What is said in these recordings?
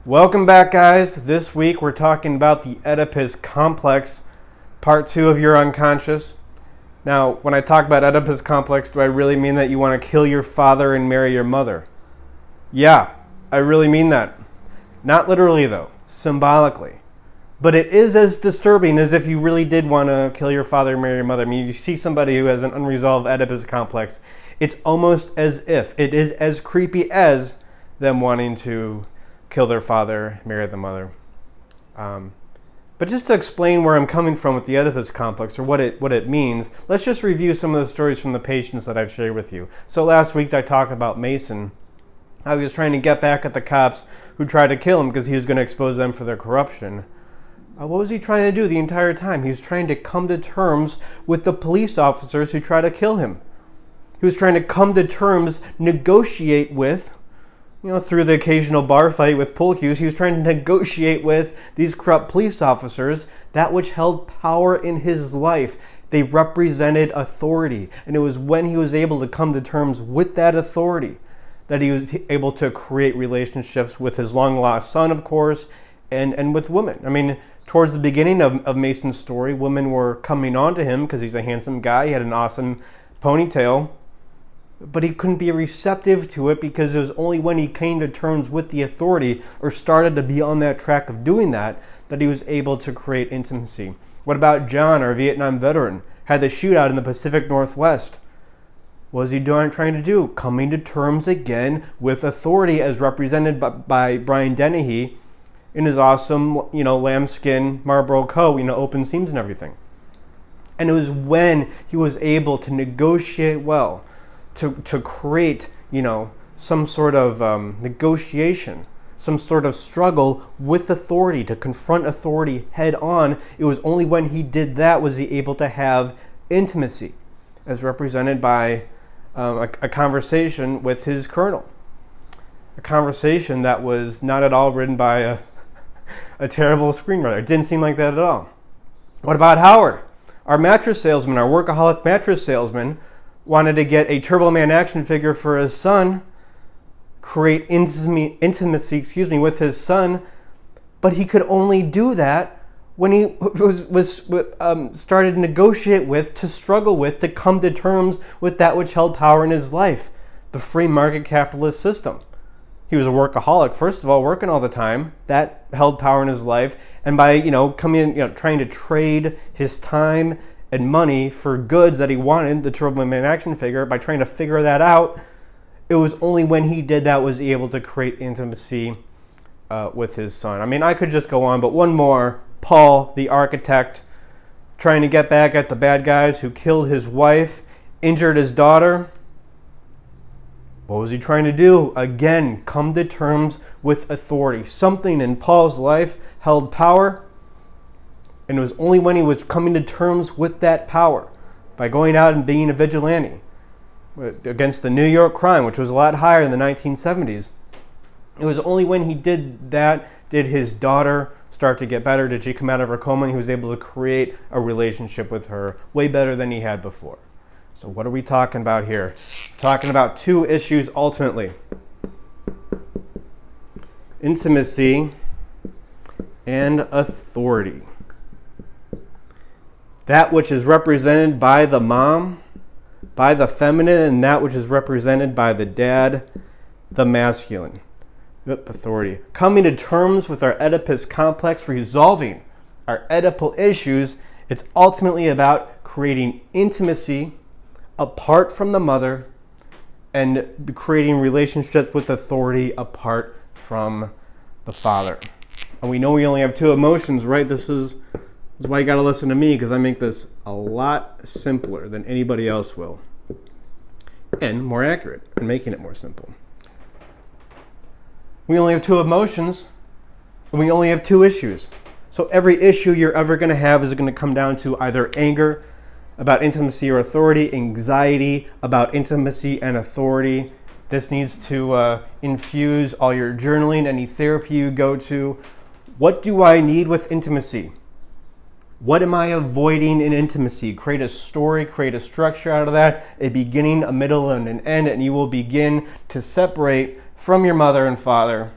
Welcome back, guys. This week we're talking about the Oedipus Complex, part 2 of your unconscious. Now, when I talk about Oedipus Complex, do I really mean that you want to kill your father and marry your mother? Yeah, I really mean that. Not literally, though. Symbolically. But it is as disturbing as if you really did want to kill your father and marry your mother. I mean, you see somebody who has an unresolved Oedipus Complex, it's almost as if it is as creepy as them wanting to kill their father, marry the mother. But just to explain where I'm coming from with the Oedipus Complex, or what it means, let's just review some of the stories from the patients that I've shared with you. So last week I talked about Mason, how he was trying to get back at the cops who tried to kill him because he was going to expose them for their corruption. What was he trying to do the entire time? He was trying to come to terms with the police officers who tried to kill him. He was trying to come to terms, negotiate with, through the occasional bar fight with pool cues, he was trying to negotiate with these corrupt police officers that which held power in his life. They represented authority. And it was when he was able to come to terms with that authority that he was able to create relationships with his long-lost son, of course, and with women. I mean, towards the beginning of Mason's story, women were coming on to him because he's a handsome guy. He had an awesome ponytail. But he couldn't be receptive to it because it was only when he came to terms with the authority or started to be on that track of doing that he was able to create intimacy. What about John, our Vietnam veteran? Had the shootout in the Pacific Northwest. What was he trying to do? Coming to terms again with authority as represented by Brian Dennehy in his awesome, lambskin Marlboro coat, open seams and everything. And it was when he was able to negotiate well, to create, some sort of negotiation, some sort of struggle with authority, to confront authority head on. It was only when he did that was he able to have intimacy, as represented by a conversation with his colonel. A conversation that was not at all written by a terrible screenwriter. It didn't seem like that at all. What about Howard? Our mattress salesman, our workaholic mattress salesman, wanted to get a Turbo Man action figure for his son, create intimacy, with his son, but he could only do that when he started to negotiate with, to struggle with, to come to terms with that which held power in his life, the free market capitalist system. He was a workaholic, first of all, working all the time. That held power in his life, and by trying to trade his time and money for goods that he wanted, the Turbo Man action figure, by trying to figure that out, it was only when he did that was he able to create intimacy with his son. I mean, I could just go on, but one more. Paul, the architect, trying to get back at the bad guys who killed his wife, injured his daughter. What was he trying to do? Again, come to terms with authority. Something in Paul's life held power, and it was only when he was coming to terms with that power, by going out and being a vigilante against the New York crime, which was a lot higher in the 1970s. It was only when he did that did his daughter start to get better, did she come out of her coma, and he was able to create a relationship with her way better than he had before. So what are we talking about here? Talking about two issues ultimately. Intimacy and authority. That which is represented by the mom, by the feminine, and that which is represented by the dad, the masculine. Authority. Coming to terms with our Oedipus complex, resolving our Oedipal issues, it's ultimately about creating intimacy apart from the mother and creating relationships with authority apart from the father. And we know we only have two emotions, right? This is why you got to listen to me, because I make this a lot simpler than anybody else will. And more accurate in making it more simple. We only have two emotions, and we only have two issues. So every issue you're ever going to have is going to come down to either anger about intimacy or authority, anxiety about intimacy and authority. This needs to infuse all your journaling, any therapy you go to. What do I need with intimacy? What am I avoiding in intimacy? Create a story, create a structure out of that, a beginning, a middle, and an end, and you will begin to separate from your mother and father,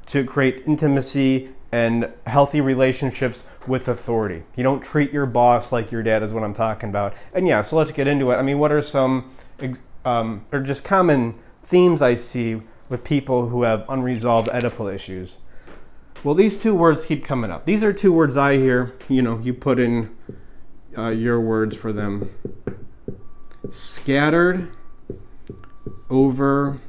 to create intimacy and healthy relationships with authority. You don't treat your boss like your dad is what I'm talking about. And yeah, so let's get into it. I mean, what are some or just common themes I see with people who have unresolved Oedipal issues? Well, these two words keep coming up. These are two words I hear. You know, you put in your words for them. Scattered, overwhelmed.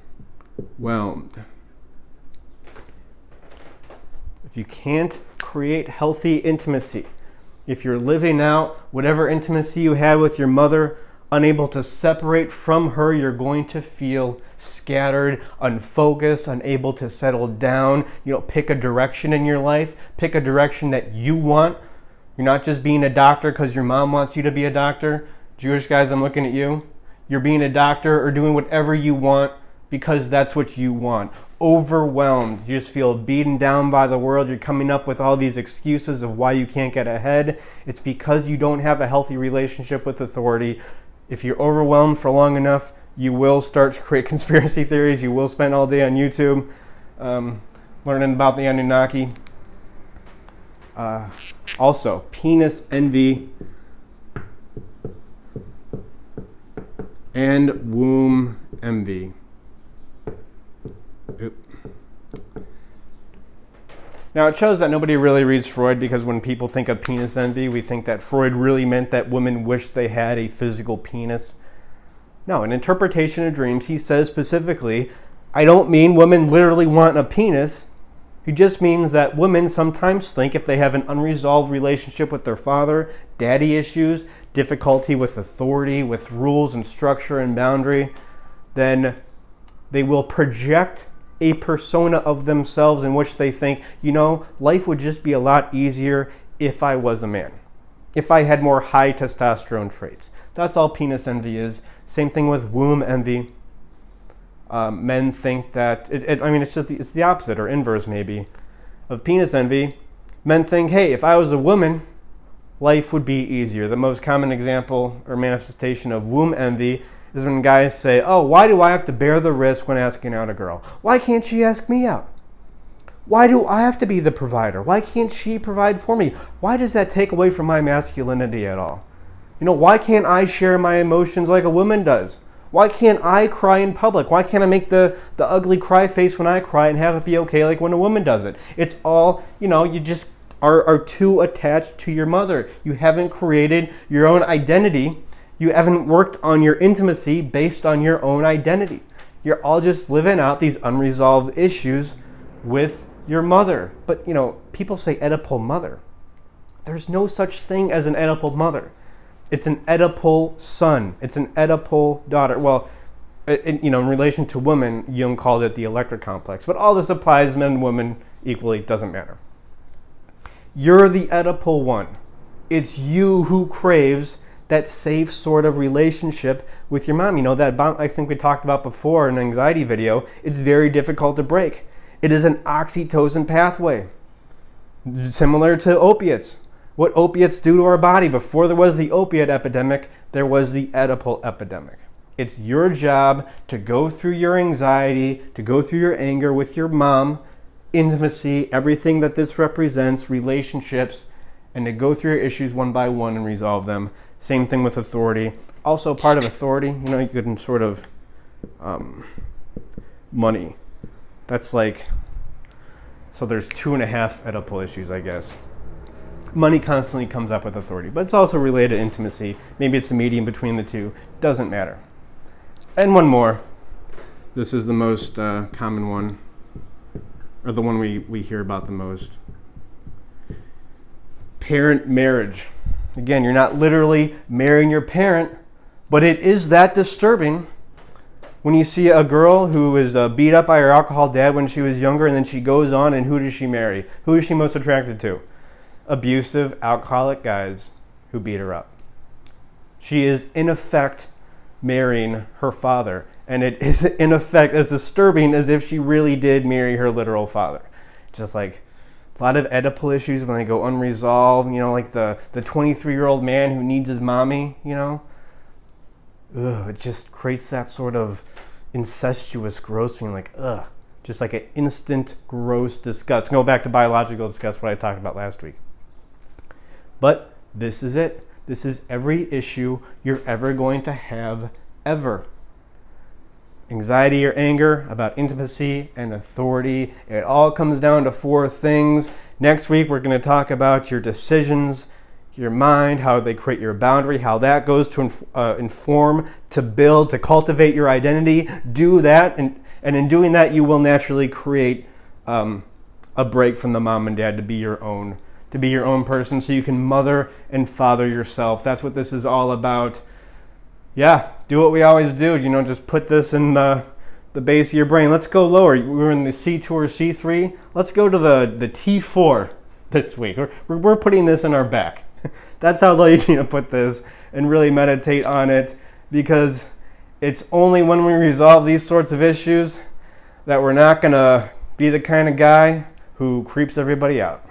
If you can't create healthy intimacy, if you're living out whatever intimacy you had with your mother, unable to separate from her, you're going to feel scattered, unfocused, unable to settle down. You know, pick a direction in your life. Pick a direction that you want. You're not just being a doctor because your mom wants you to be a doctor. Jewish guys, I'm looking at you. You're being a doctor or doing whatever you want because that's what you want. Overwhelmed. You just feel beaten down by the world. You're coming up with all these excuses of why you can't get ahead. It's because you don't have a healthy relationship with authority. If you're overwhelmed for long enough, you will start to create conspiracy theories. You will spend all day on YouTube learning about the Anunnaki. Also, penis envy and womb envy. Oop. Now, it shows that nobody really reads Freud, because when people think of penis envy, we think that Freud really meant that women wish they had a physical penis. No, in Interpretation of Dreams, he says specifically, I don't mean women literally want a penis. He just means that women sometimes think if they have an unresolved relationship with their father, daddy issues, difficulty with authority, with rules and structure and boundary, then they will project a persona of themselves in which they think, you know, life would just be a lot easier if I was a man, if I had more high testosterone traits. That's all penis envy is. Same thing with womb envy. Men think that, it's the opposite or inverse maybe of penis envy. Men think, hey, if I was a woman, life would be easier. The most common example or manifestation of womb envy is when guys say, oh, why do I have to bear the risk when asking out a girl? Why can't she ask me out? Why do I have to be the provider? Why can't she provide for me? Why does that take away from my masculinity at all? You know, why can't I share my emotions like a woman does? Why can't I cry in public? Why can't I make the ugly cry face when I cry and have it be okay like when a woman does it? It's all, you know, you just are too attached to your mother. You haven't created your own identity. You haven't worked on your intimacy based on your own identity. You're all just living out these unresolved issues with your mother. But, you know, people say Oedipal mother. There's no such thing as an Oedipal mother. It's an Oedipal son. It's an Oedipal daughter. Well, you know, in relation to women, Jung called it the electric complex. But all this applies men and women equally. It doesn't matter. You're the Oedipal one. It's you who craves that safe sort of relationship with your mom. You know, that bond I think we talked about before in an anxiety video, it's very difficult to break. It is an oxytocin pathway, similar to opiates. What opiates do to our body. Before there was the opiate epidemic, there was the Oedipal epidemic. It's your job to go through your anxiety, to go through your anger with your mom, intimacy, everything that this represents, relationships, and to go through your issues one by one and resolve them. Same thing with authority. Also part of authority, you know, you can sort of, money. That's like, so there's 2.5 Oedipal issues, I guess. Money constantly comes up with authority, but it's also related to intimacy. Maybe it's the medium between the two. Doesn't matter. And one more. This is the most common one, or the one we hear about the most. Parent marriage. Again, you're not literally marrying your parent, but it is that disturbing when you see a girl who is beat up by her alcohol dad when she was younger, and then she goes on, and who does she marry? Who is she most attracted to? Abusive, alcoholic guys who beat her up. She is, in effect, marrying her father. And it is, in effect, as disturbing as if she really did marry her literal father. Just like a lot of Oedipal issues when they go unresolved, you know, like the 23-year-old man who needs his mommy, you know. Ugh, it just creates that sort of incestuous, gross feeling like, ugh, just like an instant gross disgust. Go back to biological disgust, what I talked about last week. But this is it. This is every issue you're ever going to have, ever. Anxiety or anger about intimacy and authority. It all comes down to 4 things. Next week, we're going to talk about your decisions, your mind, how they create your boundary, how that goes to inform, to build, to cultivate your identity. Do that, and in doing that, you will naturally create a break from the mom and dad to be your own person, so you can mother and father yourself. That's what this is all about. Yeah, do what we always do. You know, just put this in the base of your brain. Let's go lower. We were in the C2 or C3. Let's go to the T4 this week. We're putting this in our back. That's how low you need to put this and really meditate on it, because it's only when we resolve these sorts of issues that we're not going to be the kind of guy who creeps everybody out.